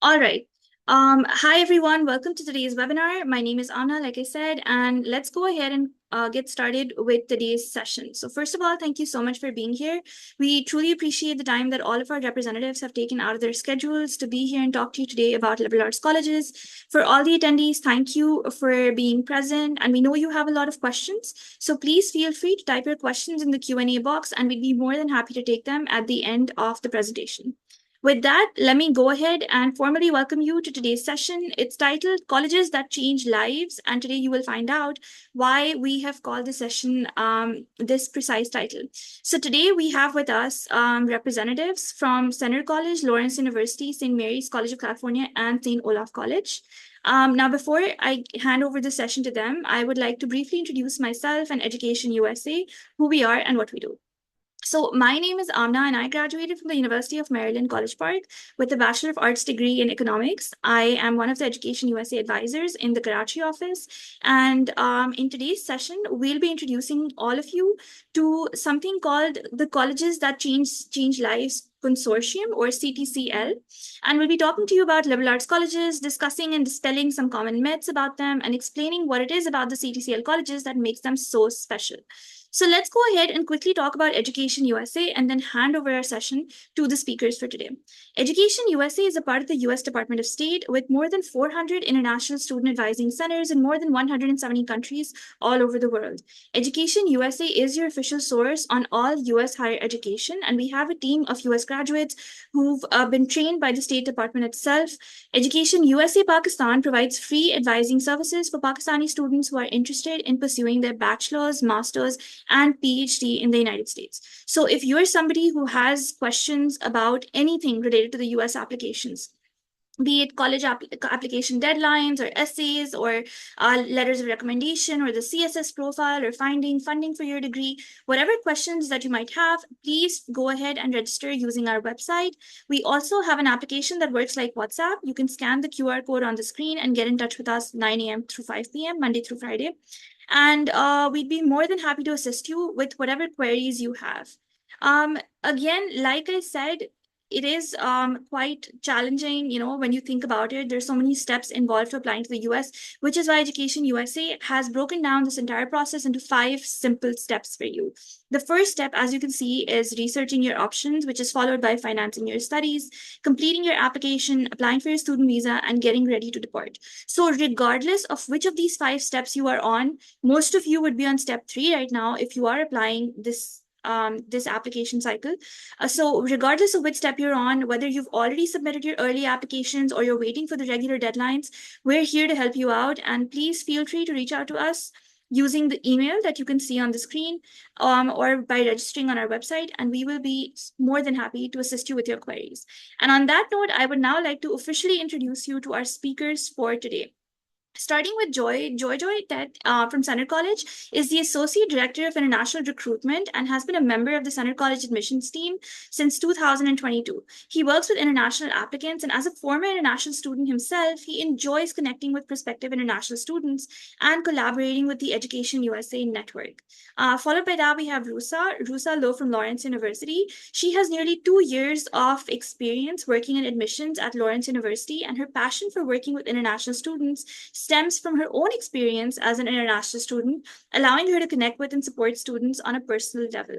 All right. Hi, everyone. Welcome to today's webinar. My name is Anna, like I said, and let's go ahead and get started with today's session. So first of all, thank you so much for being here. We truly appreciate the time that all of our representatives have taken out of their schedules to be here and talk to you today about liberal arts colleges. For all the attendees, thank you for being present. And we know you have a lot of questions, so please feel free to type your questions in the Q&A box, and we'd be more than happy to take them at the end of the presentation. With that, let me go ahead and formally welcome you to today's session. It's titled Colleges That Change Lives, and today you will find out why we have called the session this precise title. So today we have with us representatives from Centre College, Lawrence University, St. Mary's College of California, and St. Olaf College. Now, before I hand over the session to them, I would like to briefly introduce myself and Education USA, who we are and what we do. So my name is Amna, and I graduated from the University of Maryland, College Park, with a Bachelor of Arts degree in economics. I am one of the Education USA advisors in the Karachi office. And in today's session, we'll be introducing all of you to something called the Colleges That Change Lives Consortium, or CTCL. And we'll be talking to you about liberal arts colleges, discussing and dispelling some common myths about them, and explaining what it is about the CTCL colleges that makes them so special. So let's go ahead and quickly talk about Education USA and then hand over our session to the speakers for today. Education USA is a part of the US Department of State with more than 400 international student advising centers in more than 170 countries all over the world. Education USA is your official source on all US higher education, and we have a team of US graduates who've been trained by the State Department itself. Education USA Pakistan provides free advising services for Pakistani students who are interested in pursuing their bachelor's, master's, and PhD in the United States. So if you're somebody who has questions about anything related to the US applications, be it college application deadlines or essays or letters of recommendation or the CSS profile or finding funding for your degree, whatever questions that you might have, please go ahead and register using our website. We also have an application that works like WhatsApp. You can scan the QR code on the screen and get in touch with us 9 a.m. through 5 p.m., Monday through Friday. And we'd be more than happy to assist you with whatever queries you have. Again, like I said, it is quite challenging, when you think about it. There's so many steps involved to applying to the US, which is why Education USA has broken down this entire process into 5 simple steps for you. The first step, as you can see, is researching your options, which is followed by financing your studies, completing your application, applying for your student visa, and getting ready to depart. So regardless of which of these 5 steps you are on, most of you would be on step 3 right now if you are applying this application cycle. So regardless of which step you're on, whether you've already submitted your early applications or you're waiting for the regular deadlines, we're here to help you out. And please feel free to reach out to us using the email that you can see on the screen, or by registering on our website, and we will be more than happy to assist you with your queries. And on that note, I would now like to officially introduce you to our speakers for today. Starting with Joy Tet from Centre College is the Associate Director of International Recruitment and has been a member of the Centre College admissions team since 2022. He works with international applicants, and as a former international student himself, he enjoys connecting with prospective international students and collaborating with the Education USA network. Followed by that, we have Rusa Low from Lawrence University. She has nearly 2 years of experience working in admissions at Lawrence University, and her passion for working with international students stems from her own experience as an international student, allowing her to connect with and support students on a personal level.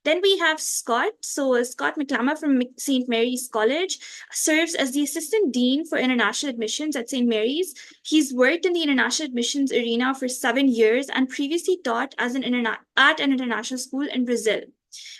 Then we have Scott. So Scott McClama from St. Mary's College serves as the Assistant Dean for International Admissions at St. Mary's. He's worked in the international admissions arena for 7 years and previously taught at an international school in Brazil.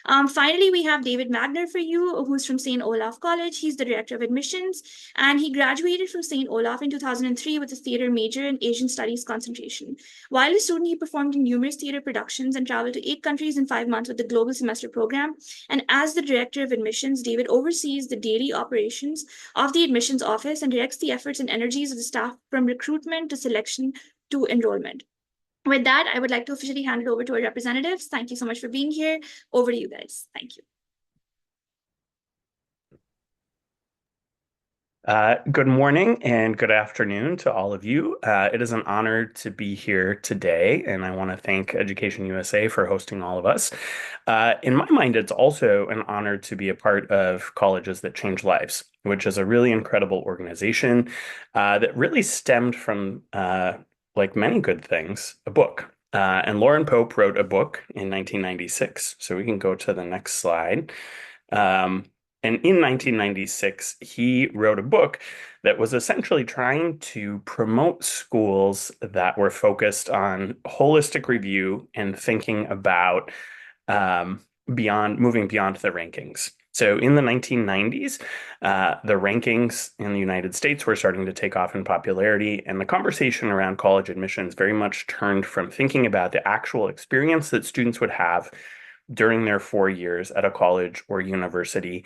Finally, we have David Magner for you, who's from St. Olaf College. He's the Director of Admissions, and he graduated from St. Olaf in 2003 with a theater major and Asian Studies concentration. While a student, he performed in numerous theater productions and traveled to 8 countries in 5 months with the Global Semester Program. And as the Director of Admissions, David oversees the daily operations of the admissions office and directs the efforts and energies of the staff from recruitment to selection to enrollment. With that, I would like to officially hand it over to our representatives. Thank you so much for being here. Over to you guys. Thank you. Good morning and good afternoon to all of you. It is an honor to be here today, and I want to thank Education USA for hosting all of us. In my mind, it's also an honor to be a part of Colleges That Change Lives, which is a really incredible organization that really stemmed from, like many good things, a book. And Lauren Pope wrote a book in 1996. So we can go to the next slide. Um, and in 1996, he wrote a book that was essentially trying to promote schools that were focused on holistic review and thinking about um, moving beyond the rankings. So in the 1990s, the rankings in the United States were starting to take off in popularity, and the conversation around college admissions very much turned from thinking about the actual experience that students would have during their 4 years at a college or university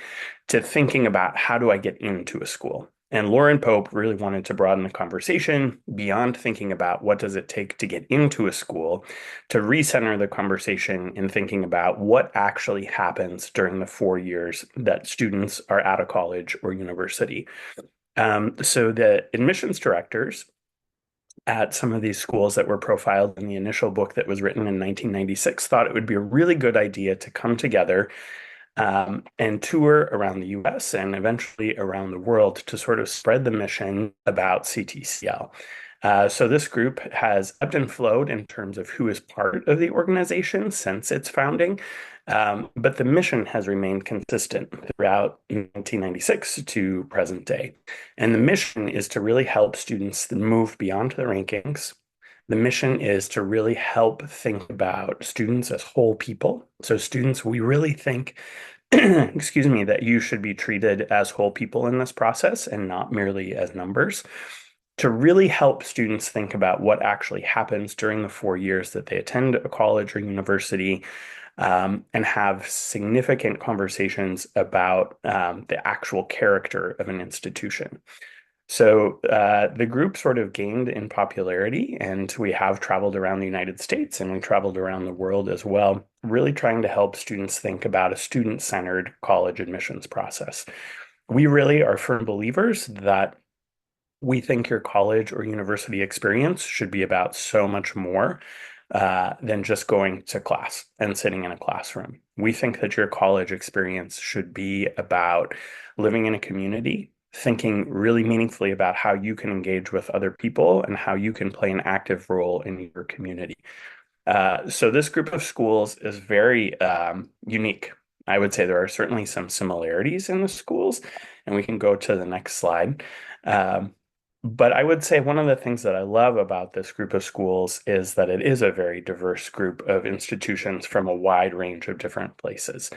to thinking about how do I get into a school. And Lauren Pope really wanted to broaden the conversation beyond thinking about what does it take to get into a school to recenter the conversation in thinking about what actually happens during the 4 years that students are at a college or university. So the admissions directors at some of these schools that were profiled in the initial book that was written in 1996 thought it would be a really good idea to come together and tour around the US and eventually around the world to sort of spread the mission about CTCL. So this group has ebbed and flowed in terms of who is part of the organization since its founding, but the mission has remained consistent throughout 1996 to present day. And the mission is to really help students move beyond the rankings. The mission is to really help think about students as whole people. So students, we really think excuse me, that you should be treated as whole people in this process and not merely as numbers to really help students think about what actually happens during the 4 years that they attend a college or university and have significant conversations about the actual character of an institution. So the group sort of gained in popularity, and we have traveled around the United States and we traveled around the world as well, really trying to help students think about a student-centered college admissions process. We really are firm believers that we think your college or university experience should be about so much more than just going to class and sitting in a classroom. We think that your college experience should be about living in a community, thinking really meaningfully about how you can engage with other people and how you can play an active role in your community. So this group of schools is very unique. I would say there are certainly some similarities in the schools, and we can go to the next slide. Um, but I would say one of the things that I love about this group of schools is that it is a very diverse group of institutions from a wide range of different places.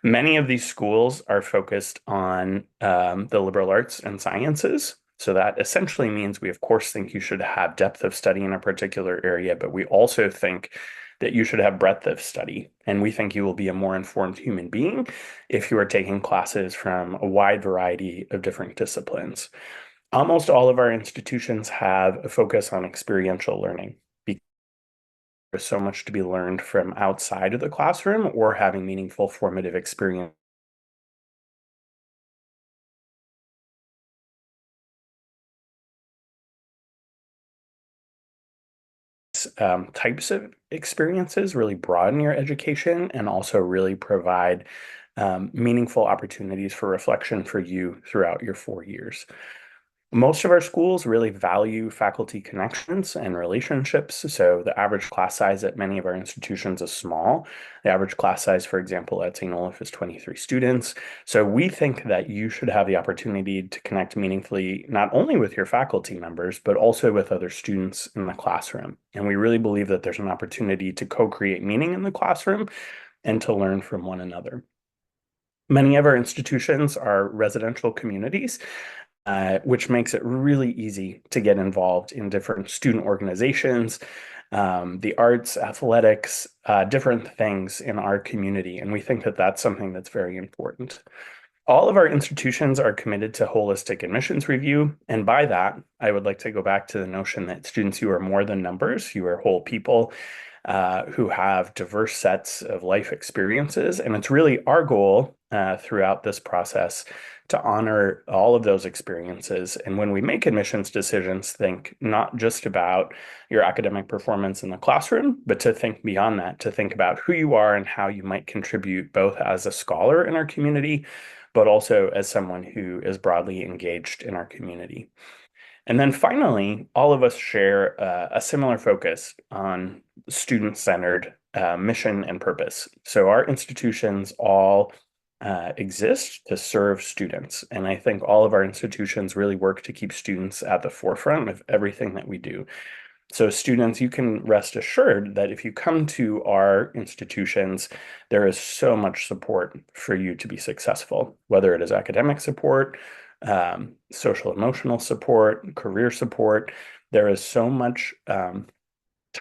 Many of these schools are focused on the liberal arts and sciences. So that essentially means we, of course, think you should have depth of study in a particular area, but we also think that you should have breadth of study. And we think you will be a more informed human being if you are taking classes from a wide variety of different disciplines. Almost all of our institutions have a focus on experiential learning because there's so much to be learned from outside of the classroom or having meaningful formative experience. Types of experiences really broaden your education and also really provide meaningful opportunities for reflection for you throughout your 4 years. Most of our schools really value faculty connections and relationships. So the average class size at many of our institutions is small. The average class size, for example, at St. Olaf is 23 students. So we think that you should have the opportunity to connect meaningfully, not only with your faculty members, but also with other students in the classroom. And we really believe that there's an opportunity to co-create meaning in the classroom and to learn from one another. Many of our institutions are residential communities, which makes it really easy to get involved in different student organizations, the arts, athletics, different things in our community. And we think that that's something that's very important. All of our institutions are committed to holistic admissions review. And by that, I would like to go back to the notion that students, you are more than numbers, you are whole people. who have diverse sets of life experiences. And it's really our goal throughout this process to honor all of those experiences. And when we make admissions decisions, think not just about your academic performance in the classroom, but to think beyond that, to think about who you are and how you might contribute both as a scholar in our community, but also as someone who is broadly engaged in our community. And then finally, all of us share a similar focus on student-centered mission and purpose. So our institutions all exist to serve students. And I think all of our institutions really work to keep students at the forefront of everything that we do. So students, you can rest assured that if you come to our institutions, there is so much support for you to be successful, whether it is academic support, social emotional support, career support. There is so much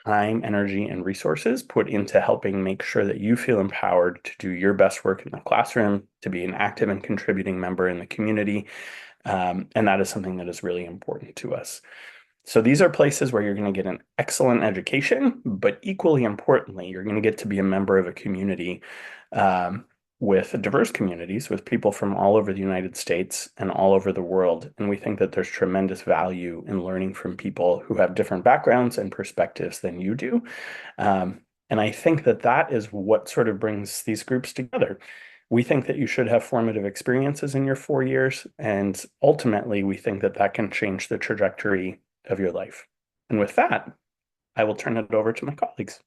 time, energy, and resources put into helping make sure that you feel empowered to do your best work in the classroom, to be an active and contributing member in the community. And that is something that is really important to us. So these are places where you're going to get an excellent education, but equally importantly, you're going to get to be a member of a community um, with diverse communities, with people from all over the United States and all over the world. And we think that there's tremendous value in learning from people who have different backgrounds and perspectives than you do. And I think that that is what sort of brings these groups together. We think that you should have formative experiences in your 4 years, and ultimately, we think that that can change the trajectory of your life. And with that, I will turn it over to my colleagues.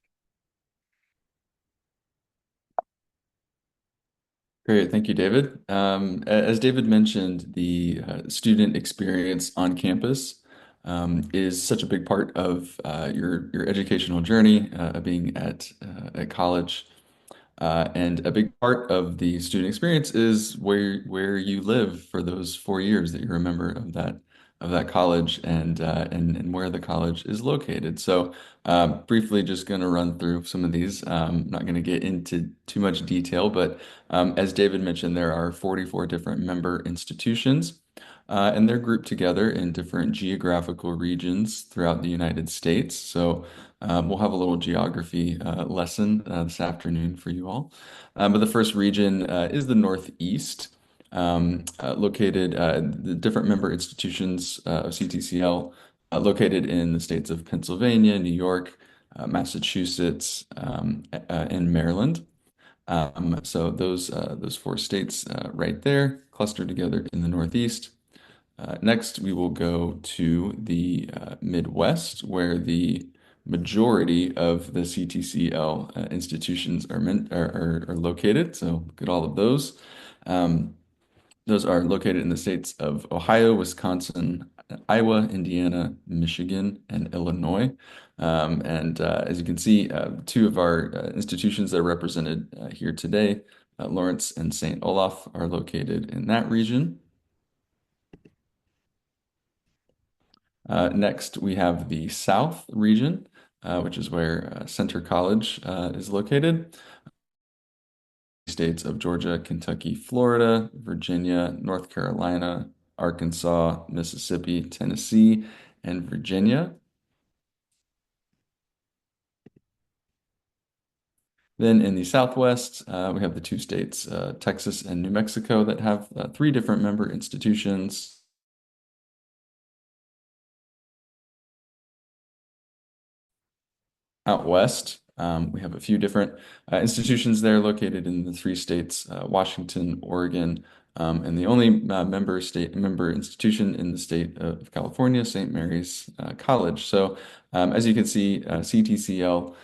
Great. Thank you, David. As David mentioned, the student experience on campus is such a big part of your educational journey, being at college. And a big part of the student experience is where you live for those 4 years that you're a member of that college and where the college is located. So briefly, just going to run through some of these. Not going to get into too much detail, but as David mentioned, there are 44 different member institutions. And they're grouped together in different geographical regions throughout the United States. So we'll have a little geography lesson this afternoon for you all. But the first region is the Northeast, located the different member institutions of CTCL located in the states of Pennsylvania, New York, Massachusetts, and Maryland. So those four states right there clustered together in the Northeast. Next, we will go to the Midwest, where the majority of the CTCL institutions are located. So get all of those. Um, those are located in the states of Ohio, Wisconsin, Iowa, Indiana, Michigan, and Illinois. And as you can see, two of our institutions that are represented here today, Lawrence and St. Olaf, are located in that region. Next, we have the South region, which is where Center College is located. States of Georgia, Kentucky, Florida, Virginia, North Carolina, Arkansas, Mississippi, Tennessee, and Virginia. Then in the Southwest, we have the two states, Texas and New Mexico, that have three different member institutions. Out west, we have a few different institutions there located in the three states, Washington, Oregon, and the only member institution in the state of California, St. Mary's College. So as you can see, CTCL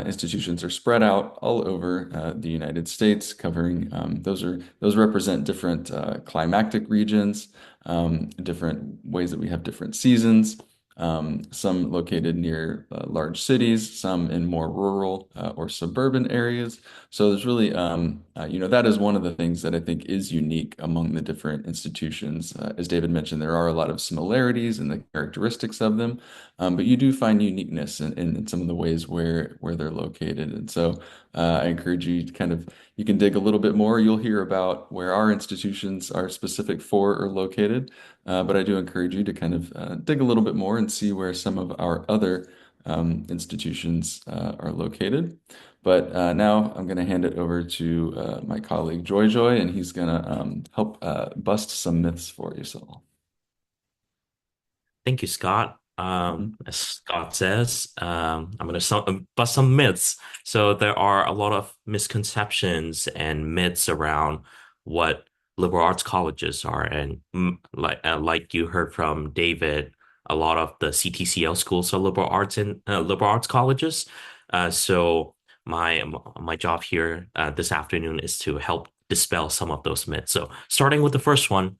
institutions are spread out all over the United States, covering those represent different climactic regions, different ways that we have different seasons. Some located near large cities, some in more rural or suburban areas. So there's really, that is one of the things that I think is unique among the different institutions. As David mentioned, there are a lot of similarities in the characteristics of them, but you do find uniqueness in some of the ways where they're located. And so I encourage you to you can dig a little bit more. You'll hear about where our institutions are specific for or located. But I do encourage you to dig a little bit more and see where some of our other institutions are located. But now I'm going to hand it over to my colleague Joy Joy, and he's going to help bust some myths for you, Saul. Thank you, Scott. Mhm. As Scott says, I'm going to bust some myths. So there are a lot of misconceptions and myths around what liberal arts colleges are, and like you heard from David, a lot of the CTCL schools are liberal arts colleges. So my job here this afternoon is to help dispel some of those myths. So starting with the first one.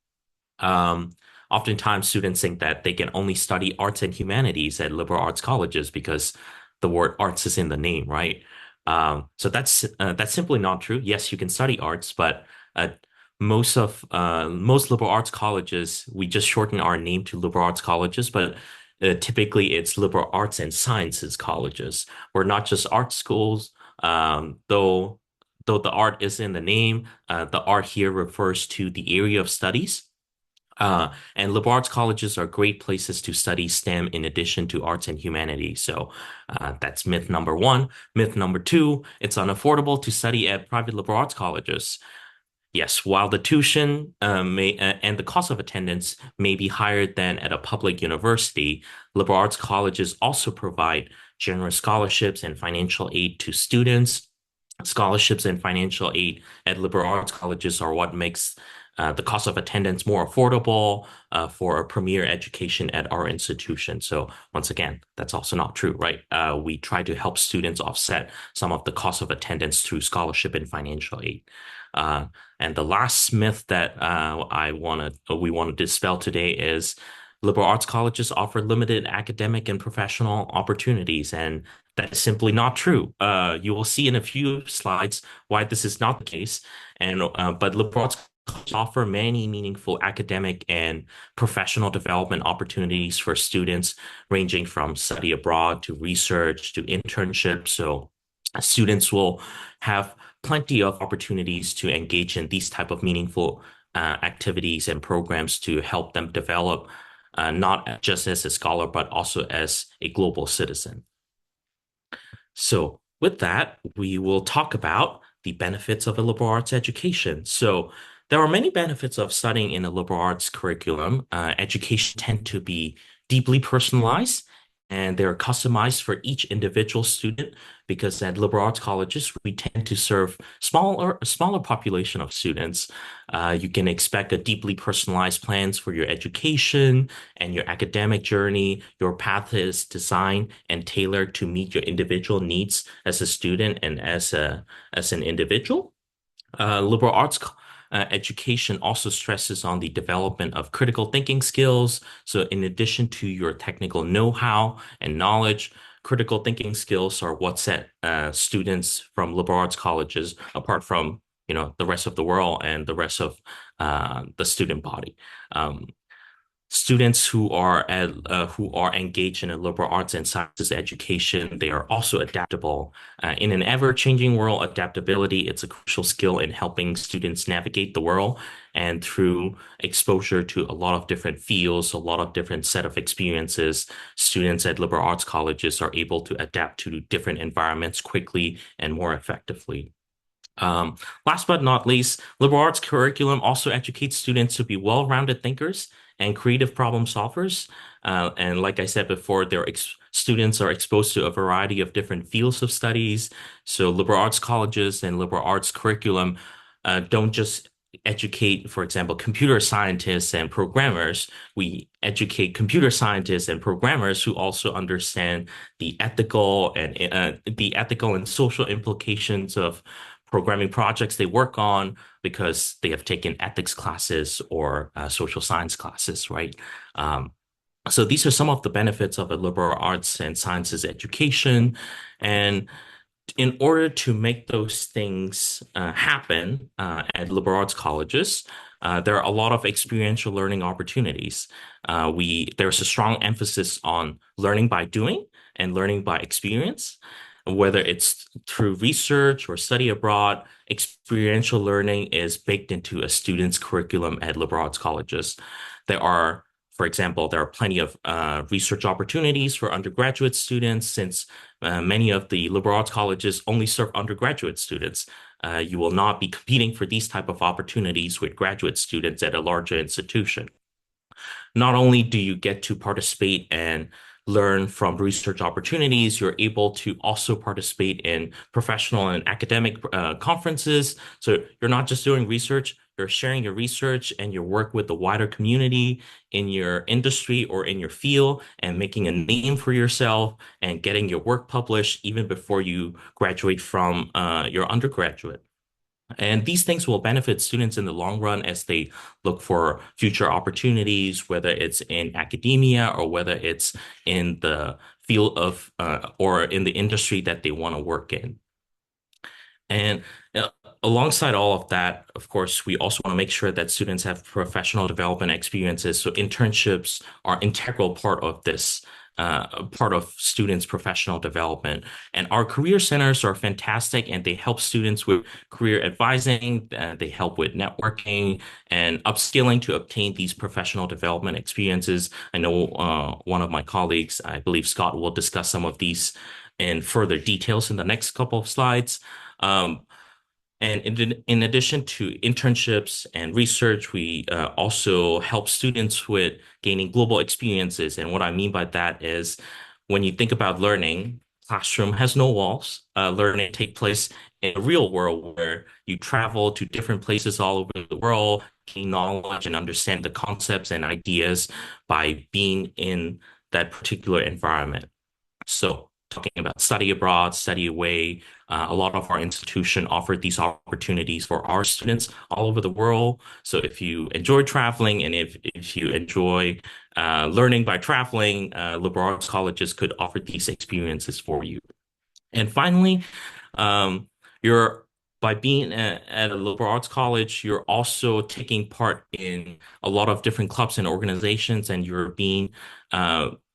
Um, Oftentimes, students think that they can only study arts and humanities at liberal arts colleges because the word arts is in the name, right? So that's simply not true. Yes, you can study arts, but uh, most liberal arts colleges, we just shorten our name to liberal arts colleges, but typically it's liberal arts and sciences colleges. We're not just art schools, though the art is in the name. The art here refers to the area of studies. And liberal arts colleges are great places to study STEM in addition to arts and humanities. So that's myth number one. Myth number two, it's unaffordable to study at private liberal arts colleges. Yes, while the tuition may and the cost of attendance may be higher than at a public university, liberal arts colleges also provide generous scholarships and financial aid to students. Scholarships and financial aid at liberal arts colleges are what makes the cost of attendance more affordable for a premier education at our institution. So once again, that's also not true, right? We try to help students offset some of the cost of attendance through scholarship and financial aid. Uh, and the last myth that we want to dispel today is liberal arts colleges offer limited academic and professional opportunities, and that is simply not true. You will see in a few slides why this is not the case. And but liberal arts colleges offer many meaningful academic and professional development opportunities for students, ranging from study abroad to research to internship. So students will have plenty of opportunities to engage in these type of meaningful activities and programs to help them develop not just as a scholar, but also as a global citizen. So, with that, we will talk about the benefits of a liberal arts education. So, there are many benefits of studying in a liberal arts curriculum. Education tend to be deeply personalized and they're customized for each individual student because at liberal arts colleges, we tend to serve a smaller population of students. You can expect a deeply personalized plans for your education and your academic journey. Your path is designed and tailored to meet your individual needs as a student and as an individual. Liberal arts education also stresses on the development of critical thinking skills. So, in addition to your technical know-how and knowledge, critical thinking skills are what set students from liberal arts colleges apart from the rest of the world and the rest of the student body. Um, Students who are engaged in a liberal arts and sciences education, they are also adaptable. In an ever-changing world, adaptability, it's a crucial skill in helping students navigate the world. And through exposure to a lot of different fields, a lot of different set of experiences, students at liberal arts colleges are able to adapt to different environments quickly and more effectively. Um, Last but not least, liberal arts curriculum also educates students to be well-rounded thinkers and creative problem solvers. And like I said before, students are exposed to a variety of different fields of studies. So liberal arts colleges and liberal arts curriculum don't just educate, for example, computer scientists and programmers. We educate computer scientists and programmers who also understand the ethical and social implications of programming projects they work on because they have taken ethics classes or social science classes, right? Um, so these are some of the benefits of a liberal arts and sciences education. And in order to make those things happen at liberal arts colleges, there are a lot of experiential learning opportunities. There's a strong emphasis on learning by doing and learning by experience, whether it's through research or study abroad. Experiential learning is baked into a student's curriculum at liberal arts colleges. There are For example, there are plenty of research opportunities for undergraduate students since many of the liberal arts colleges only serve undergraduate students. You will not be competing for these type of opportunities with graduate students at a larger institution. Not only do you get to participate and learn from research opportunities, you're able to also participate in professional and academic conferences. So you're not just doing research, you're sharing your research and your work with the wider community in your industry or in your field and making a name for yourself and getting your work published even before you graduate from your undergraduate. And these things will benefit students in the long run as they look for future opportunities, whether it's in academia or whether it's in the field of or in the industry that they want to work in. And uh, alongside all of that, of course, we also want to make sure that students have professional development experiences. So internships are integral part of this, part of students' professional development. And our career centers are fantastic, and they help students with career advising. They help with networking and upskilling to obtain these professional development experiences. I know one of my colleagues, I believe Scott, will discuss some of these in further details in the next couple of slides. Um, and in addition to internships and research, we also help students with gaining global experiences. And what I mean by that is when you think about learning, classroom has no walls. Learning take place in a real world where you travel to different places all over the world, gain knowledge and understand the concepts and ideas by being in that particular environment. So talking about study abroad, study away, a lot of our institution offer these opportunities for our students all over the world. So if you enjoy traveling and if you enjoy learning by traveling, liberal arts colleges could offer these experiences for you. And finally, um, you're by being at a liberal arts college, you're also taking part in a lot of different clubs and organizations, and you're being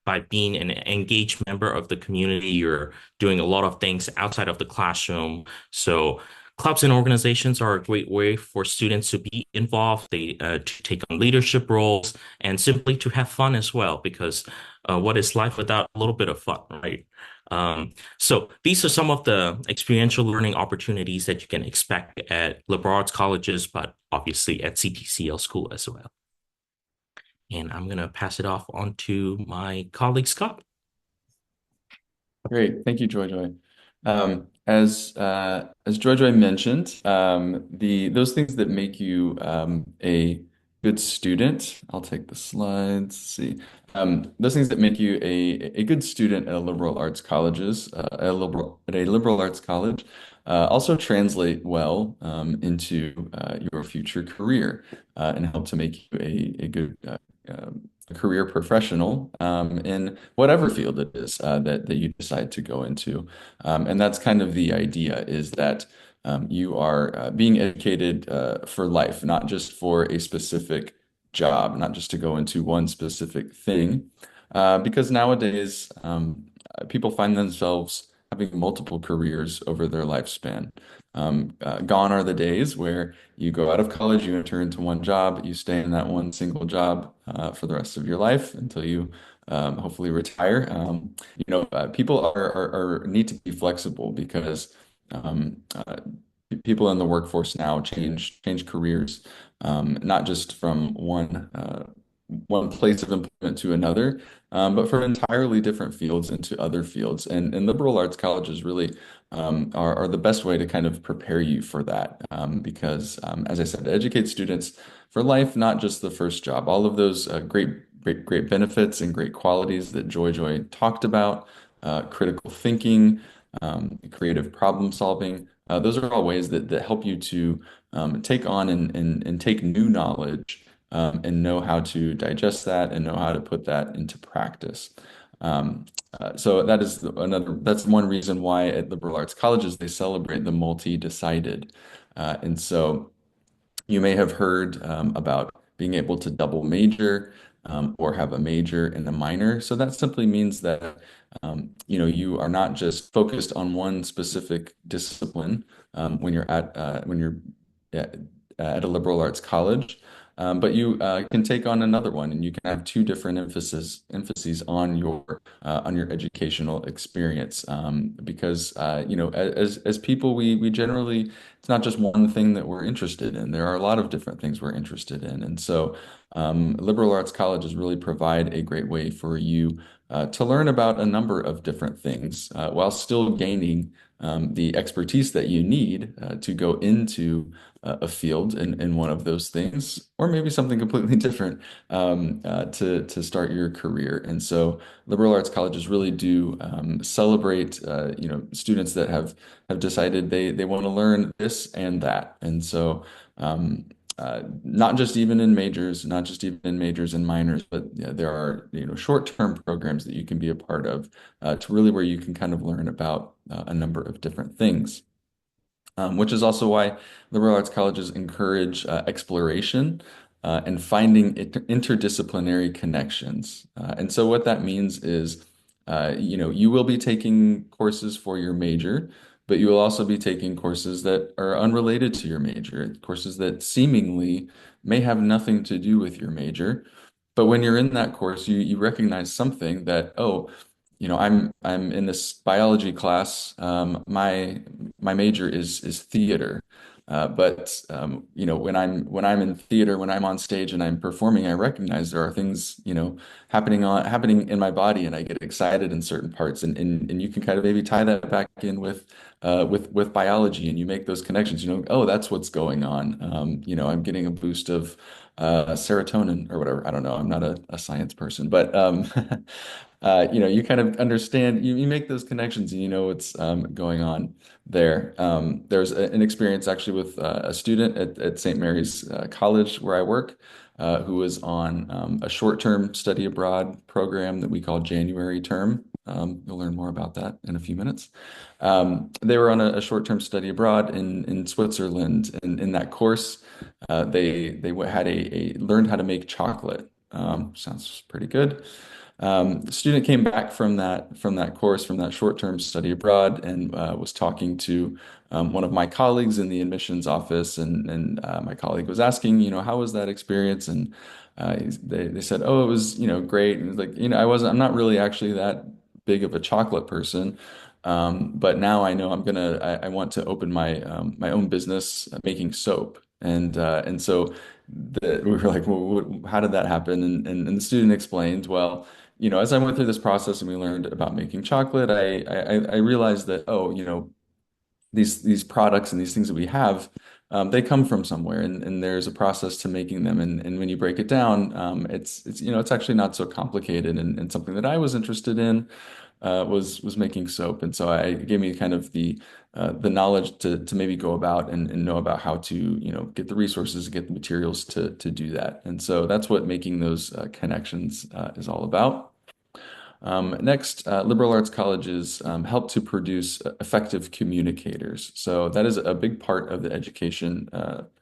by being an engaged member of the community, you're doing a lot of things outside of the classroom. So clubs and organizations are a great way for students to be involved, they to take on leadership roles, and simply to have fun as well, because what is life without a little bit of fun, right? So these are some of the experiential learning opportunities that you can expect at liberal arts colleges, but obviously at CTCL school as well. And I'm going to pass it off on to my colleague, Scott. Great. Thank you, Joy Joy. As Joy Joy mentioned, those things that make you a good student. I'll take the slides. Let's see. Those things that make you a good student at a liberal arts colleges, at a liberal arts college, also translate well into your future career and help to make you a good career professional in whatever field it is that you decide to go into. And that's kind of the idea, is that you are being educated for life, not just for a specific job, not just to go into one specific thing. Because nowadays, people find themselves having multiple careers over their lifespan. Gone are the days where you go out of college, you enter into one job, you stay in that one single job for the rest of your life until you hopefully retire. People are need to be flexible because people in the workforce now change careers, not just from one place of employment to another, but from entirely different fields into other fields. And liberal arts colleges really are the best way to kind of prepare you for that, because, as I said, educate students for life, not just the first job. All of those great benefits and great qualities that Joy talked about, critical thinking, creative problem solving. Those are all ways that help you to take on and take new knowledge and know how to digest that and know how to put that into practice. So that's one reason why at liberal arts colleges they celebrate the multi-decided. And so you may have heard about being able to double major or have a major and a minor. So that simply means that you are not just focused on one specific discipline when you're at a liberal arts college. But you can take on another one, and you can have two different emphases on your educational experience. Because as people, we generally, it's not just one thing that we're interested in. There are a lot of different things we're interested in, and so liberal arts colleges really provide a great way for you to learn about a number of different things while still gaining the expertise that you need to go into a field in one of those things, or maybe something completely different to start your career. And so, liberal arts colleges really do celebrate, students that have decided they want to learn this and that. And so, not just even in majors, not just even in majors and minors, but yeah, there are short-term programs that you can be a part of to really where you can kind of learn about a number of different things. Which is also why liberal arts colleges encourage exploration and finding interdisciplinary connections. And so what that means is, you will be taking courses for your major, but you will also be taking courses that are unrelated to your major, courses that seemingly may have nothing to do with your major. But when you're in that course, you recognize something that, oh, I'm in this biology class. My major is theater, but when I'm in theater, when I'm on stage and I'm performing, I recognize there are things happening in my body, and I get excited in certain parts, and you can kind of maybe tie that back in with biology, and you make those connections. Oh, that's what's going on. I'm getting a boost of serotonin or whatever. I don't know. I'm not a science person, but you kind of understand, you make those connections and you know what's going on there. There's an experience actually with a student at St. Mary's College where I work, who was on a short-term study abroad program that we call January term. You'll learn more about that in a few minutes. They were on a short-term study abroad in Switzerland, and in that course, they had learned how to make chocolate. Sounds pretty good. The student came back from that course, from that short-term study abroad, and was talking to one of my colleagues in the admissions office, and my colleague was asking, how was that experience? And they said, oh, it was, great. And it was like, I'm not really actually that big of a chocolate person. But now I know I want to open my own business making soap. And so we were like, well, how did that happen? And the student explained, well, as I went through this process and we learned about making chocolate, I realized that, oh, these products and these things that we have, they come from somewhere, and there's a process to making them. And when you break it down, it's actually not so complicated. And something that I was interested in was making soap. And so it gave me kind of the knowledge to maybe go about and know about how to get the resources, get the materials to do that. And so that's what making those connections is all about. Next, liberal arts colleges help to produce effective communicators. So that is a big part of the education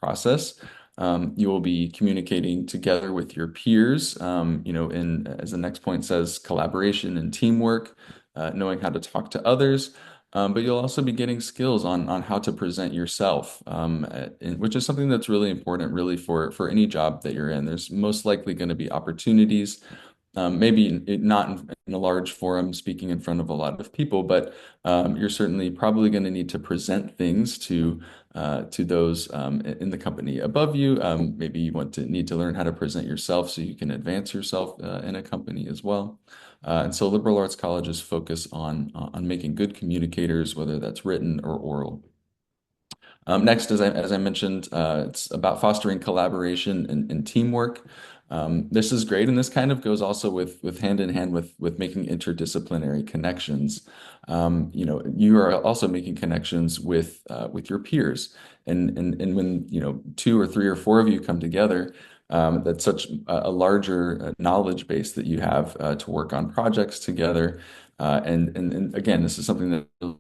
process. You will be communicating together with your peers, as the next point says, collaboration and teamwork, knowing how to talk to others. But you'll also be getting skills on how to present yourself, which is something that's really important, really, for any job that you're in. There's most likely going to be opportunities, maybe not in a large forum speaking in front of a lot of people, but you're certainly probably going to need to present things to those in the company above you. Maybe you need to learn how to present yourself so you can advance yourself in a company as well. And so liberal arts colleges focus on making good communicators, whether that's written or oral. Next, as I mentioned, it's about fostering collaboration and teamwork. This is great, and this kind of goes also with hand in hand with making interdisciplinary connections. You are also making connections with your peers, and when two or three or four of you come together, that's such a larger knowledge base that you have to work on projects together. And again, this is something that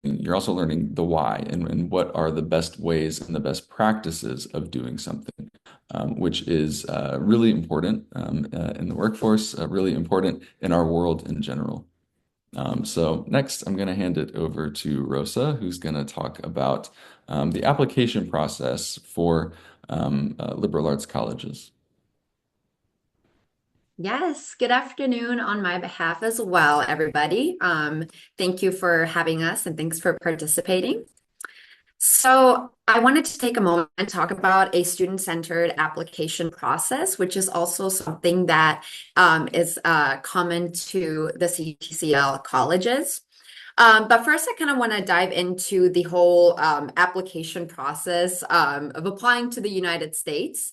you're also learning the why and what are the best ways and the best practices of doing something, which is really important in the workforce, really important in our world in general. So next, I'm going to hand it over to Rosa, who's going to talk about the application process for liberal arts colleges. Yes, good afternoon on my behalf as well, everybody. Thank you for having us and thanks for participating. So I wanted to take a moment and talk about a student-centered application process, which is also something that is common to the CTCL colleges. But first, I kind of want to dive into the whole application process of applying to the United States.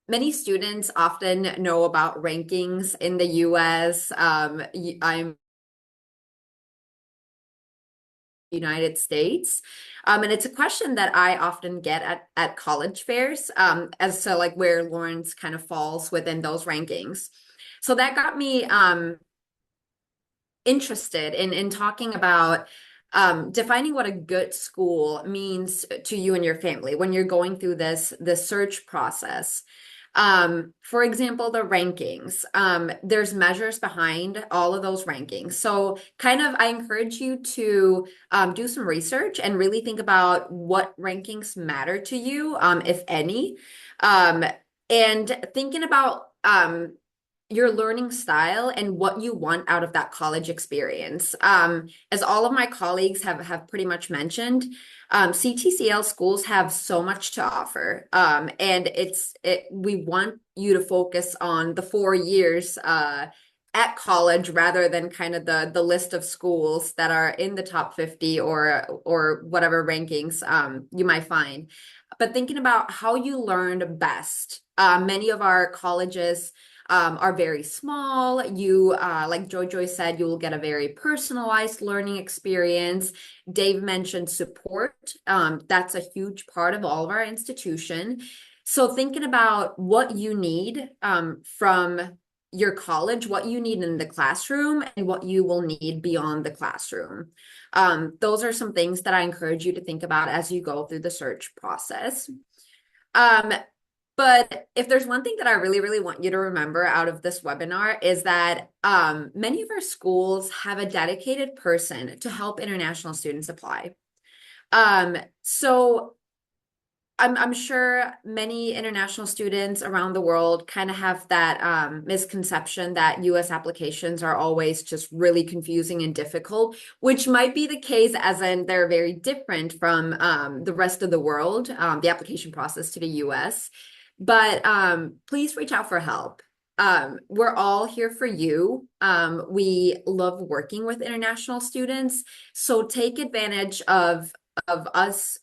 Many students often know about rankings in the US. I'm United States. And it's a question that I often get at college fairs as to like where Lawrence kind of falls within those rankings. So that got me interested in talking about defining what a good school means to you and your family when you're going through this search process. For example, the rankings. There's measures behind all of those rankings. So kind of, I encourage you to do some research and really think about what rankings matter to you, if any. And thinking about your learning style and what you want out of that college experience. As all of my colleagues have pretty much mentioned, CTCL schools have so much to offer. And we want you to focus on the 4 years at college rather than kind of the list of schools that are in the top 50 or whatever rankings you might find. But thinking about how you learned best. Many of our colleges are very small. You, like Joy said, you will get a very personalized learning experience. Dave mentioned support. That's a huge part of all of our institution. So thinking about what you need from your college, what you need in the classroom, and what you will need beyond the classroom. Those are some things that I encourage you to think about as you go through the search process. But if there's one thing that I really, really want you to remember out of this webinar is that many of our schools have a dedicated person to help international students apply. So I'm sure many international students around the world kind of have that misconception that US applications are always just really confusing and difficult, which might be the case as in they're very different from the rest of the world, the application process to the US. But please reach out for help. We're all here for you. We love working with international students. So take advantage of us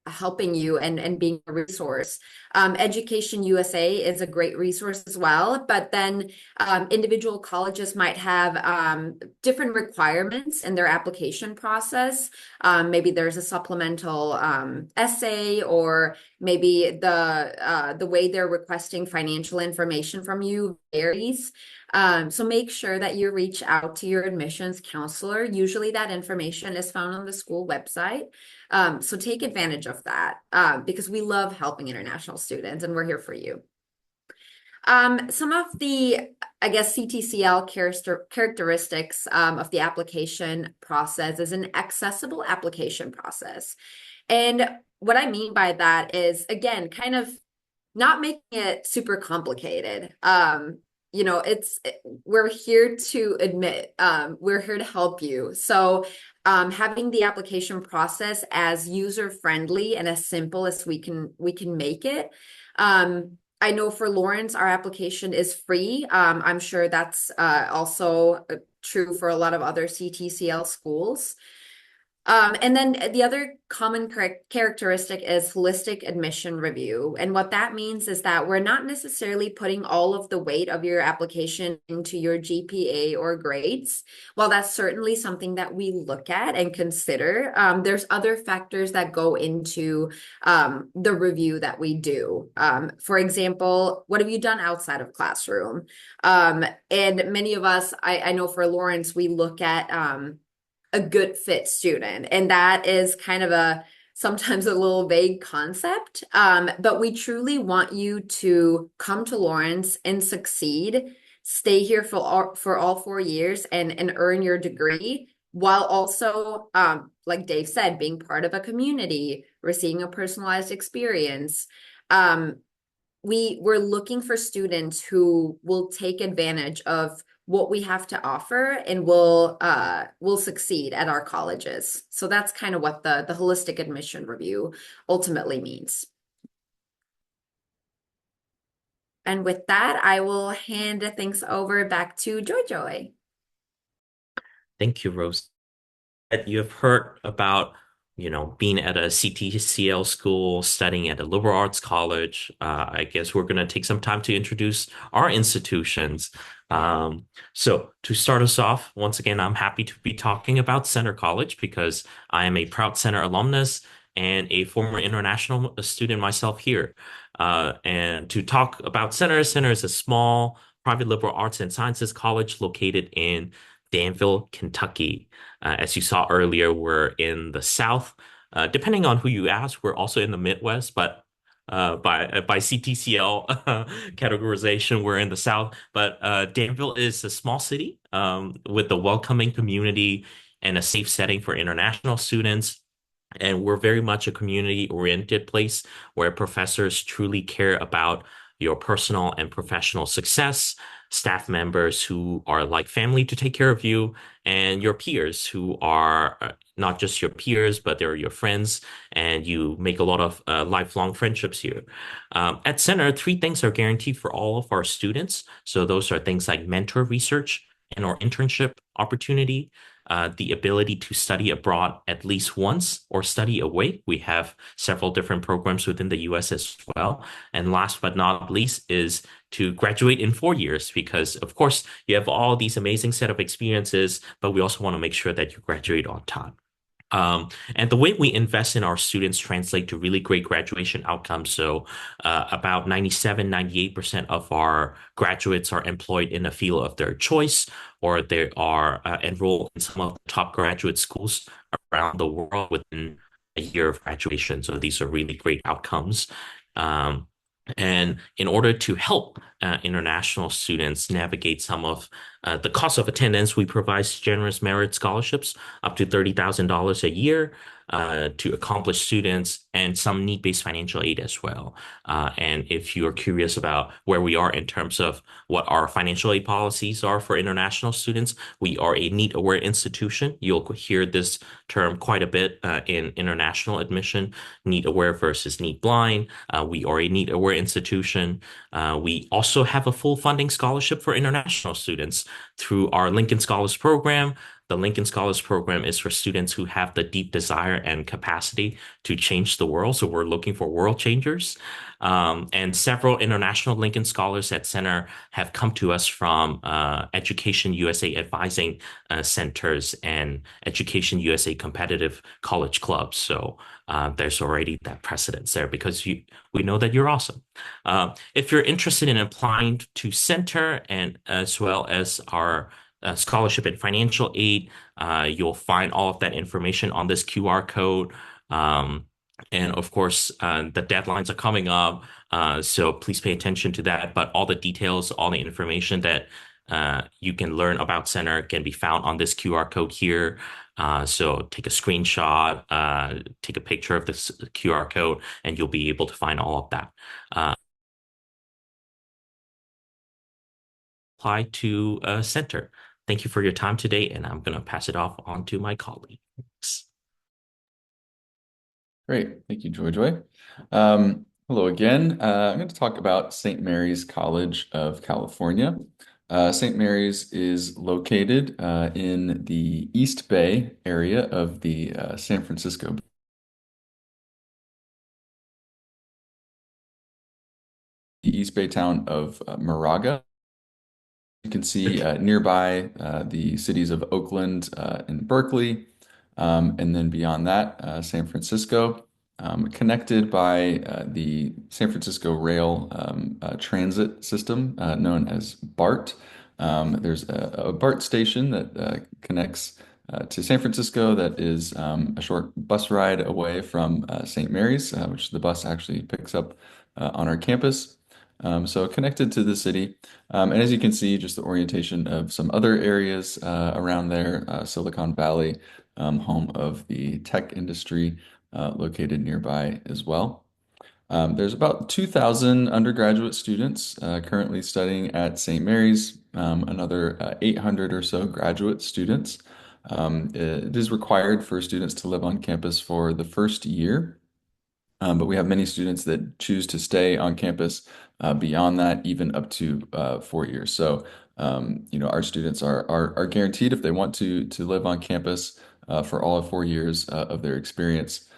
helping you and being a resource. EducationUSA is a great resource as well, but then individual colleges might have different requirements in their application process. Maybe there's a supplemental essay, or maybe the way they're requesting financial information from you varies. So make sure that you reach out to your admissions counselor. Usually that information is found on the school website. So take advantage of that because we love helping international students and we're here for you. Some of the, I guess, CTCL characteristics of the application process is an accessible application process. And what I mean by that is, again, kind of not making it super complicated. You know, we're here to admit, we're here to help you. So having the application process as user-friendly and as simple as we can make it. I know for Lawrence, our application is free. I'm sure that's also true for a lot of other CTCL schools. And then the other common characteristic is holistic admission review. And what that means is that we're not necessarily putting all of the weight of your application into your GPA or grades. While that's certainly something that we look at and consider, there's other factors that go into the review that we do. For example, what have you done outside of classroom? And many of us, I know for Lawrence, we look at a good fit student. And that is kind of a sometimes a little vague concept. But we truly want you to come to Lawrence and succeed, stay here for all 4 years and earn your degree while also, like Dave said, being part of a community, receiving a personalized experience. We're looking for students who will take advantage of what we have to offer and will succeed at our colleges. So that's kind of what the holistic admission review ultimately means. And with that, I will hand things over back to Joy Joy. Thank you, Rose. You have heard about, being at a CTCL school, studying at a liberal arts college. I guess we're going to take some time to introduce our institutions. So to start us off, once again, I'm happy to be talking about Centre College because I am a proud Centre alumnus and a former international student myself here. And to talk about Centre is a small private liberal arts and sciences college located in Danville, Kentucky. As you saw earlier, we're in the South. Depending on who you ask, we're also in the Midwest, but by CTCL categorization, we're in the South. But Danville is a small city with a welcoming community and a safe setting for international students. And we're very much a community-oriented place where professors truly care about your personal and professional success, staff members who are like family to take care of you, and your peers who are not just your peers, but they're your friends, and you make a lot of lifelong friendships here. At Center, three things are guaranteed for all of our students. So those are things like mentor research and or internship opportunity, the ability to study abroad at least once or study away. We have several different programs within the US as well. And last but not least is to graduate in 4 years, because of course you have all these amazing set of experiences, but we also want to make sure that you graduate on time. And the way we invest in our students translate to really great graduation outcomes. So about 97, 98% of our graduates are employed in a field of their choice, or they are enrolled in some of the top graduate schools around the world within a year of graduation. So these are really great outcomes. And in order to help international students navigate some of the cost of attendance, we provide generous merit scholarships up to $30,000 a year to accomplished students, and some need-based financial aid as well. And if you're curious about where we are in terms of what our financial aid policies are for international students, we are a need-aware institution. You'll hear this term quite a bit in international admission, need-aware versus need-blind. We are a need-aware institution. We also have a full funding scholarship for international students through our Lincoln Scholars Program. The Lincoln Scholars Program is for students who have the deep desire and capacity to change the world. So we're looking for world changers. And several international Lincoln Scholars at Center have come to us from Education USA advising centers and Education USA competitive college clubs. So there's already that precedence there because we know that you're awesome. If you're interested in applying to Center and as well as our scholarship and financial aid, you'll find all of that information on this QR code. And of course, the deadlines are coming up, so please pay attention to that. But all the details, all the information that you can learn about Center can be found on this QR code here. So take a screenshot, take a picture of this QR code, and you'll be able to find all of that. Apply to Center. Thank you for your time today, and I'm going to pass it off on to my colleagues. Great. Thank you, Joy Joy. Hello again. I'm going to talk about St. Mary's College of California. St. Mary's is located in the East Bay area of the San Francisco Bay. The East Bay town of Moraga. You can see nearby the cities of Oakland and Berkeley, and then beyond that, San Francisco, connected by the San Francisco Rail transit system known as BART. There's a BART station that connects to San Francisco that is a short bus ride away from St. Mary's, which the bus actually picks up on our campus. So connected to the city. And as you can see, just the orientation of some other areas around there, Silicon Valley, home of the tech industry, located nearby as well. There's about 2,000 undergraduate students currently studying at St. Mary's, another 800 or so graduate students. It is required for students to live on campus for the first year, but we have many students that choose to stay on campus beyond that, even up to 4 years. So, our students are guaranteed if they want to live on campus for all of 4 years of their experience.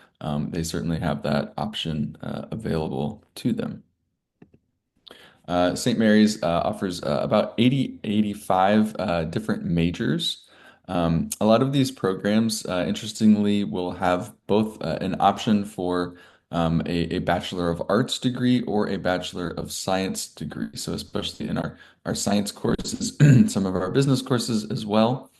They certainly have that option available to them. St. Mary's offers about 85 different majors. A lot of these programs, interestingly, will have both an option for a Bachelor of Arts degree or a Bachelor of Science degree. So especially in our science courses, some of our business courses as well.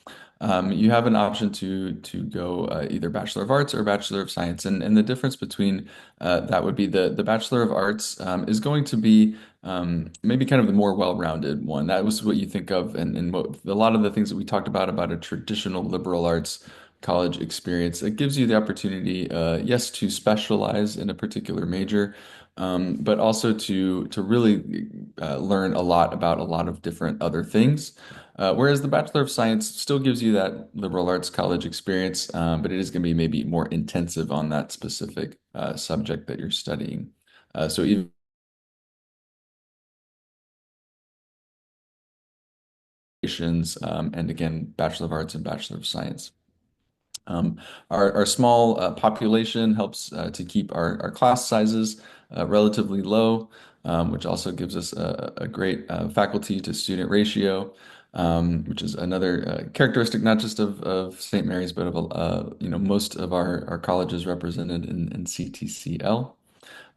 You have an option to go either Bachelor of Arts or Bachelor of Science, and the difference between that would be the Bachelor of Arts is going to be maybe kind of the more well-rounded one. That was what you think of, and what a lot of the things that we talked about a traditional liberal arts college experience. It gives you the opportunity, yes, to specialize in a particular major, but also to really learn a lot about a lot of different other things. Whereas the Bachelor of Science still gives you that liberal arts college experience, but it is going to be maybe more intensive on that specific subject that you're studying. So even and again, Bachelor of Arts and Bachelor of Science. Our small population helps to keep our class sizes relatively low, which also gives us a great faculty to student ratio, which is another characteristic not just of St. Mary's, but of most of our colleges represented in CTCL.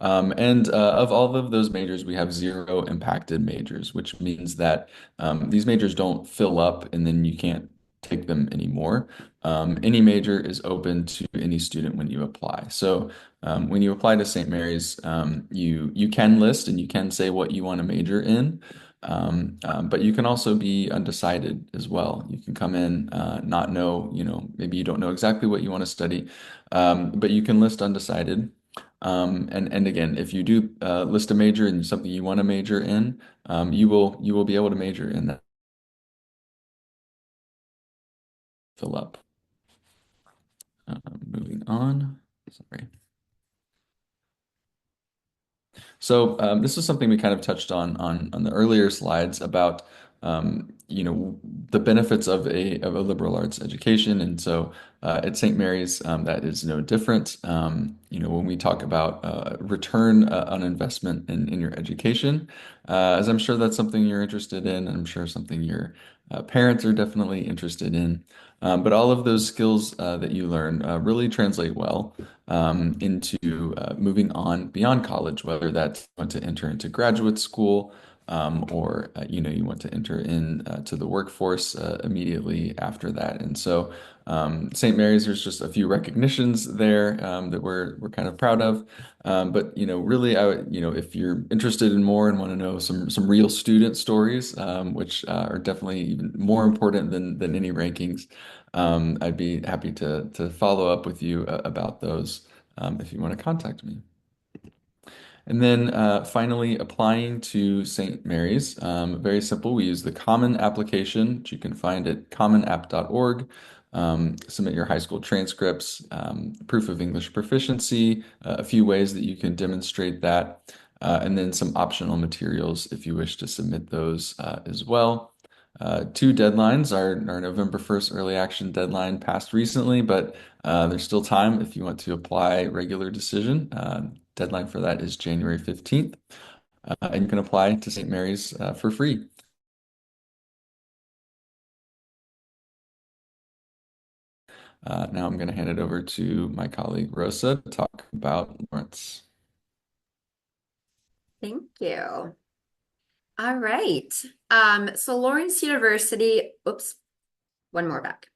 And of all of those majors, we have zero impacted majors, which means that these majors don't fill up and then you can't take them anymore. Any major is open to any student when you apply. So when you apply to St. Mary's, you can list and you can say what you want to major in. But you can also be undecided as well. You can come in, not know, maybe you don't know exactly what you want to study, but you can list undecided. And again, if you do list a major and something you want to major in, you will be able to major in that. Fill up. Moving on. Sorry. So this is something we kind of touched on the earlier slides about the benefits of a liberal arts education, and so at St. Mary's that is no different. When we talk about return on investment in your education, as I'm sure that's something you're interested in, I'm sure something your parents are definitely interested in. But all of those skills that you learn really translate well into moving on beyond college, whether that's you want to enter into graduate school or you want to enter in to the workforce immediately after that. And so St. Mary's, there's just a few recognitions there that we're kind of proud of. But really, if you're interested in more and want to know some real student stories, which are definitely even more important than any rankings, I'd be happy to follow up with you about those if you want to contact me. And then finally, applying to St. Mary's. Very simple. We use the Common application, which you can find at commonapp.org. Submit your high school transcripts, proof of English proficiency, a few ways that you can demonstrate that, and then some optional materials if you wish to submit those as well. Two deadlines. Our November 1st early action deadline passed recently, but there's still time if you want to apply regular decision. Deadline for that is January 15th, and you can apply to St. Mary's for free. Now I'm going to hand it over to my colleague Rosa to talk about Lawrence. Thank you. All right. So Lawrence University, oops, one more back.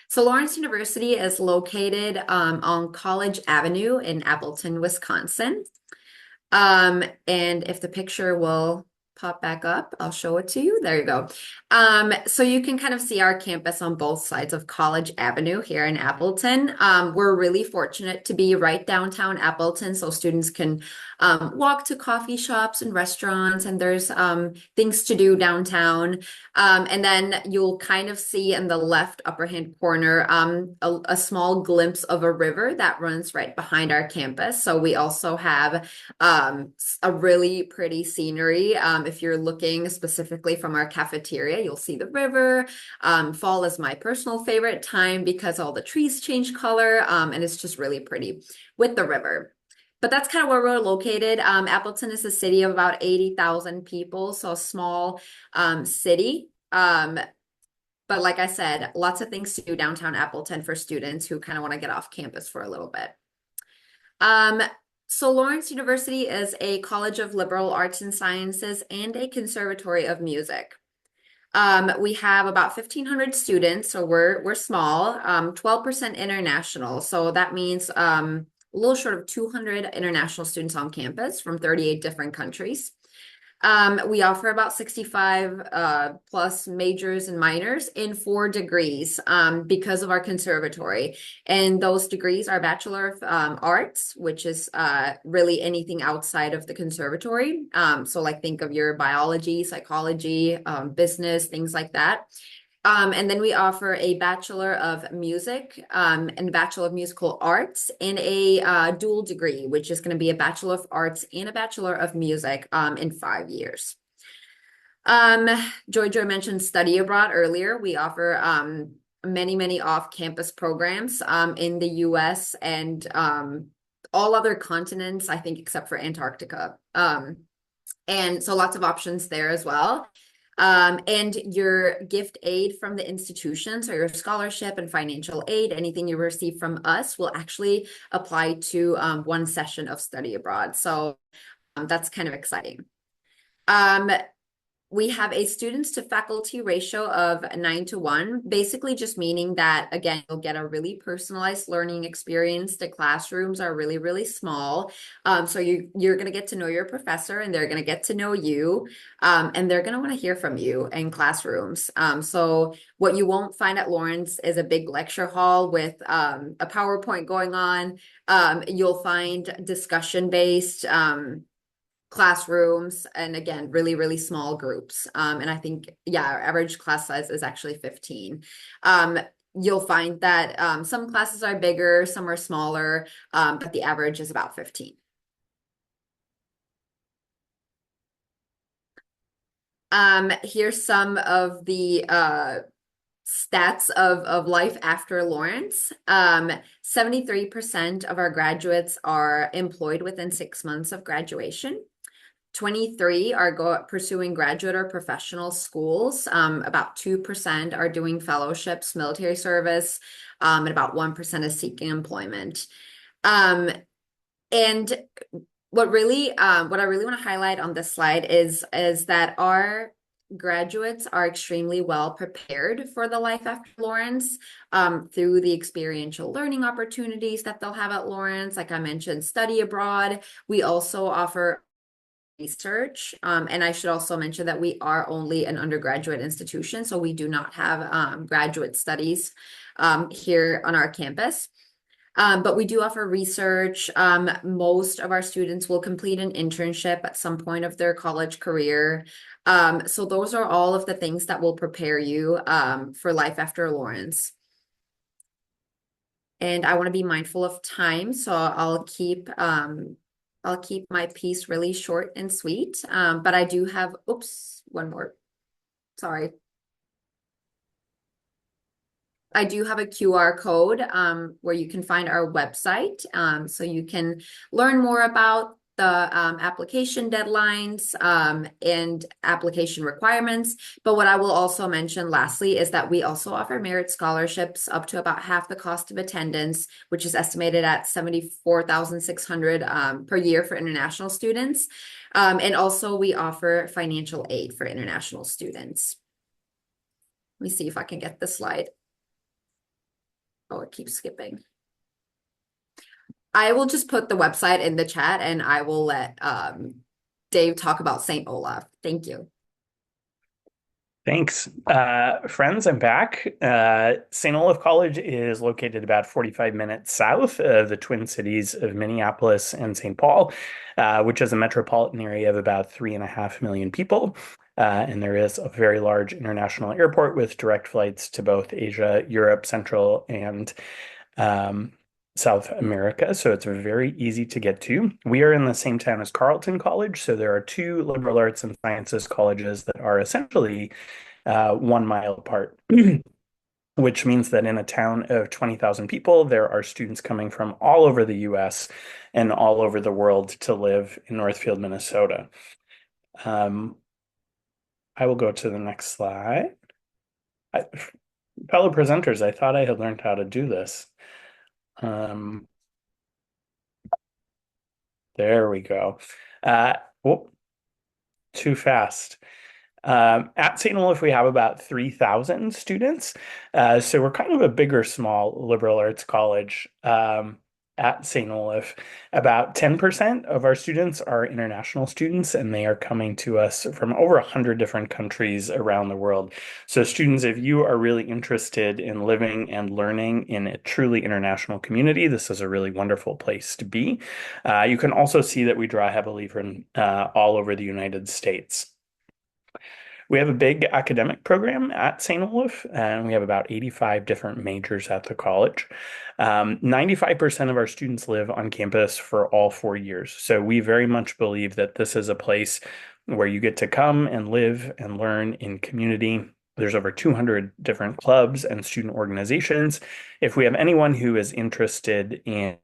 So Lawrence University is located on College Avenue in Appleton, Wisconsin. And if the picture will pop back up, I'll show it to you. There you go. So you can kind of see our campus on both sides of College Avenue here in Appleton. We're really fortunate to be right downtown Appleton, so students can walk to coffee shops and restaurants, and there's things to do downtown. And then you'll kind of see in the left upper hand corner a small glimpse of a river that runs right behind our campus. So we also have a really pretty scenery. If you're looking specifically from our cafeteria, you'll see the river. Fall is my personal favorite time because all the trees change color, and it's just really pretty with the river. But that's kind of where we're located. Appleton is a city of about 80,000 people, so a small city. But like I said, lots of things to do downtown Appleton for students who kind of want to get off campus for a little bit. So Lawrence University is a college of liberal arts and sciences and a conservatory of music. We have about 1,500 students, so we're small, 12% international. So that means a little short of 200 international students on campus from 38 different countries. We offer about 65 plus majors and minors in 4 degrees because of our conservatory. And those degrees are Bachelor of Arts, which is really anything outside of the conservatory. So like think of your biology, psychology, business, things like that. And then we offer a Bachelor of Music and Bachelor of Musical Arts and a dual degree, which is going to be a Bachelor of Arts and a Bachelor of Music in 5 years. Joy mentioned study abroad earlier. We offer many off-campus programs in the US and all other continents, I think, except for Antarctica. And so lots of options there as well. And your gift aid from the institution, so your scholarship and financial aid, anything you receive from us will actually apply to 1 session of study abroad. So that's kind of exciting. We have a students to faculty ratio of 9:1, basically just meaning that, again, you'll get a really personalized learning experience. The classrooms are really small. So you're going to get to know your professor and they're going to get to know you. And they're going to want to hear from you in classrooms. So what you won't find at Lawrence is a big lecture hall with a PowerPoint going on. You'll find discussion-based classrooms, and again, really small groups. And I think, yeah, our average class size is actually 15. You'll find that some classes are bigger, some are smaller, but the average is about 15. Here's some of the stats of life after Lawrence. 73% of our graduates are employed within 6 months of graduation. 23 are pursuing graduate or professional schools. About 2% are doing fellowships, military service, and about 1% is seeking employment. And what I really want to highlight on this slide is that our graduates are extremely well prepared for the life after Lawrence through the experiential learning opportunities that they'll have at Lawrence. Like I mentioned, study abroad. We also offer research. And I should also mention that we are only an undergraduate institution, so we do not have graduate studies here on our campus. But we do offer research. Most of our students will complete an internship at some point of their college career. So those are all of the things that will prepare you for life after Lawrence. And I want to be mindful of time, so I'll keep my piece really short and sweet, but I do have, one more, sorry. I do have a QR code where you can find our website, so you can learn more about the application deadlines and application requirements. But what I will also mention lastly is that we also offer merit scholarships up to about half the cost of attendance, which is estimated at $74,600 per year for international students. And also we offer financial aid for international students. Let me see if I can get this slide. Oh, it keeps skipping. I will just put the website in the chat and I will let Dave talk about St. Olaf. Thank you. Thanks. Friends, I'm back. St. Olaf College is located about 45 minutes south of the Twin Cities of Minneapolis and St. Paul, which is a metropolitan area of about 3.5 million people. And there is a very large international airport with direct flights to both Asia, Europe, Central, and South America. So it's very easy to get to. We are in the same town as Carleton College. So there are two liberal arts and sciences colleges that are essentially 1 mile apart. Which means that in a town of 20,000 people, there are students coming from all over the US and all over the world to live in Northfield, Minnesota. I will go to the next slide. Fellow presenters, I thought I had learned how to do this. There we go. Whoop, too fast. At St. Olaf, we have about 3,000 students. So we're kind of a big or small liberal arts college at St. Olaf. About 10% of our students are international students, and they are coming to us from over 100 different countries around the world. So students, if you are really interested in living and learning in a truly international community, this is a really wonderful place to be. You can also see that we draw heavily from all over the United States. We have a big academic program at St. Olaf, and we have about 85 different majors at the college. 95% of our students live on campus for all 4 years. So we very much believe that this is a place where you get to come and live and learn in community. There's over 200 different clubs and student organizations. If we have anyone who is interested in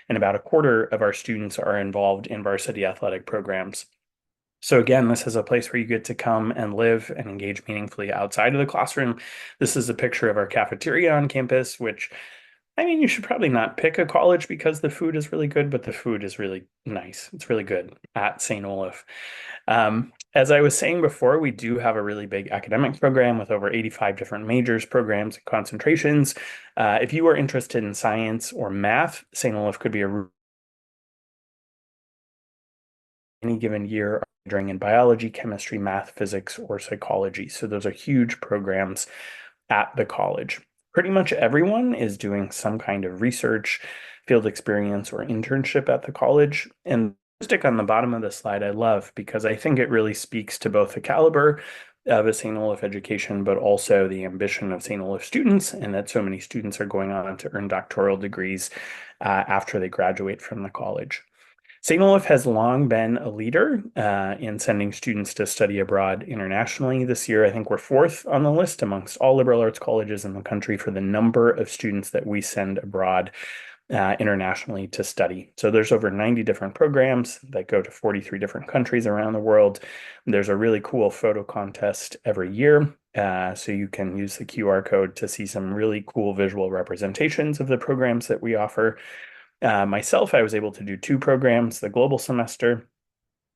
and about a quarter of our students are involved in varsity athletic programs. So again, this is a place where you get to come and live and engage meaningfully outside of the classroom. This is a picture of our cafeteria on campus, which, I mean, you should probably not pick a college because the food is really good, but the food is really nice. It's really good at St. Olaf. As I was saying before, we do have a really big academic program with over 85 different majors, programs, and concentrations. If you are interested in science or math, St. Olaf could be any given year majoring in biology, chemistry, math, physics, or psychology. So those are huge programs at the college. Pretty much everyone is doing some kind of research, field experience, or internship at the college. And the stick on the bottom of the slide I love because I think it really speaks to both the caliber of a St. Olaf education, but also the ambition of St. Olaf students, and that so many students are going on to earn doctoral degrees after they graduate from the college. St. Olaf has long been a leader in sending students to study abroad internationally. This year, I think we're fourth on the list amongst all liberal arts colleges in the country for the number of students that we send abroad internationally to study. So there's over 90 different programs that go to 43 different countries around the world. There's a really cool photo contest every year. So you can use the QR code to see some really cool visual representations of the programs that we offer. Myself, I was able to do 2 programs, the global semester,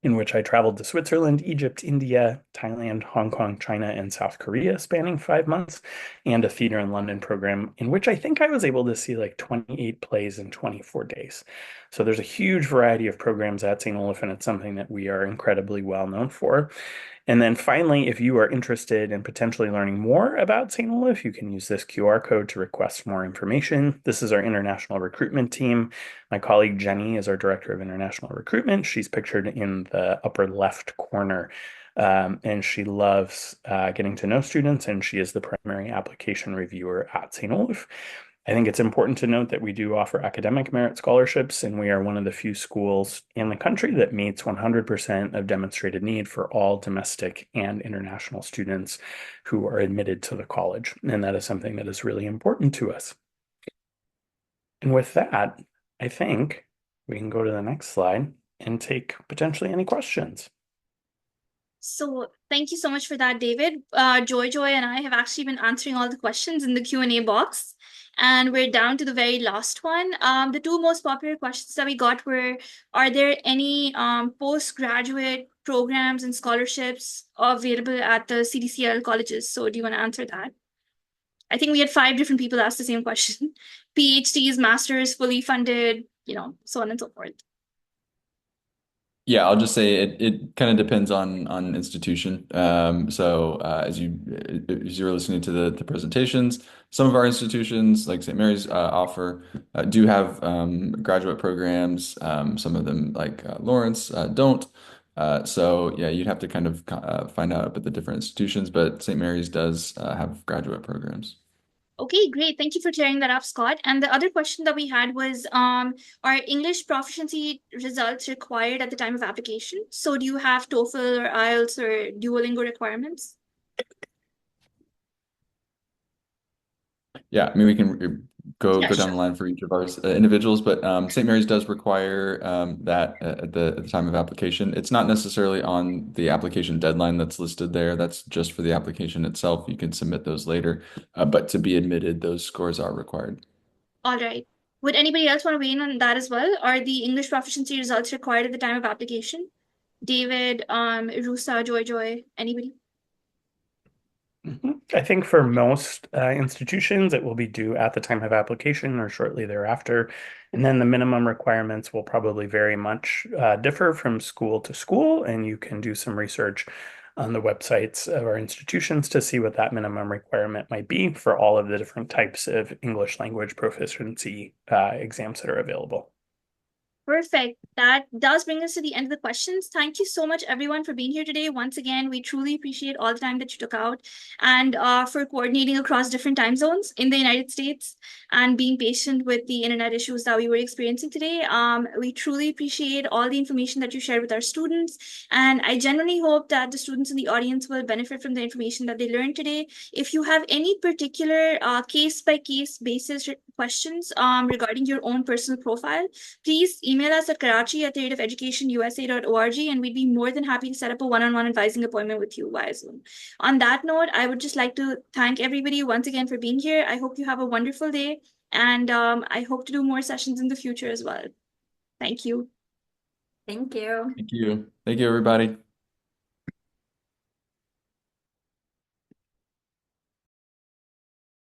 in which I traveled to Switzerland, Egypt, India, Thailand, Hong Kong, China, and South Korea, spanning 5 months, and a theater in London program, in which I think I was able to see like 28 plays in 24 days. So there's a huge variety of programs at St. Olaf, and it's something that we are incredibly well known for. And then finally, if you are interested in potentially learning more about St. Olaf, you can use this QR code to request more information. This is our international recruitment team. My colleague Jenny is our director of international recruitment. She's pictured in the upper left corner. And she loves getting to know students, and she is the primary application reviewer at St. Olaf. I think it's important to note that we do offer academic merit scholarships, and we are one of the few schools in the country that meets 100% of demonstrated need for all domestic and international students who are admitted to the college. And that is something that is really important to us. And with that, I think we can go to the next slide and take potentially any questions. So thank you so much for that, David. Joy and I have actually been answering all the questions in the Q&A box, and we're down to the very last one. The two most popular questions that we got were, are there any postgraduate programs and scholarships available at the CDCL colleges? So do you want to answer that? I think we had 5 different people ask the same question. PhDs, masters, fully funded, so on and so forth. Yeah, I'll just say it kind of depends on institution. As you're listening to the presentations, some of our institutions, like St. Mary's, do have graduate programs. Some of them, like Lawrence, don't. So yeah, you'd have to kind of find out about the different institutions, but St. Mary's does have graduate programs. Okay, great. Thank you for clearing that up, Scott. And the other question that we had was, are English proficiency results required at the time of application? So do you have TOEFL or IELTS or Duolingo requirements? Yeah, I mean, we can go Yeah, down sure. the line for each of our individuals, but St. Mary's does require that at the time of application. It's not necessarily on the application deadline that's listed there. That's just for the application itself. You can submit those later, but to be admitted, those scores are required. All right. Would anybody else want to weigh in on that as well? Are the English proficiency results required at the time of application? David, Rusa, Joy, anybody? I think for most institutions, it will be due at the time of application or shortly thereafter. And then the minimum requirements will probably very much differ from school to school. And you can do some research on the websites of our institutions to see what that minimum requirement might be for all of the different types of English language proficiency exams that are available. Perfect. That does bring us to the end of the questions. Thank you so much, everyone, for being here today. Once again, we truly appreciate all the time that you took out and for coordinating across different time zones in the United States and being patient with the internet issues that we were experiencing today. We truly appreciate all the information that you shared with our students. And I genuinely hope that the students in the audience will benefit from the information that they learned today. If you have any particular case-by-case basis questions regarding your own personal profile, please email us at karachi@educationusa.org, and we'd be more than happy to set up a one-on-one advising appointment with you via Zoom. On that note, I would just like to thank everybody once again for being here. I hope you have a wonderful day, and I hope to do more sessions in the future as well. Thank you. Thank you. Thank you. Thank you, everybody.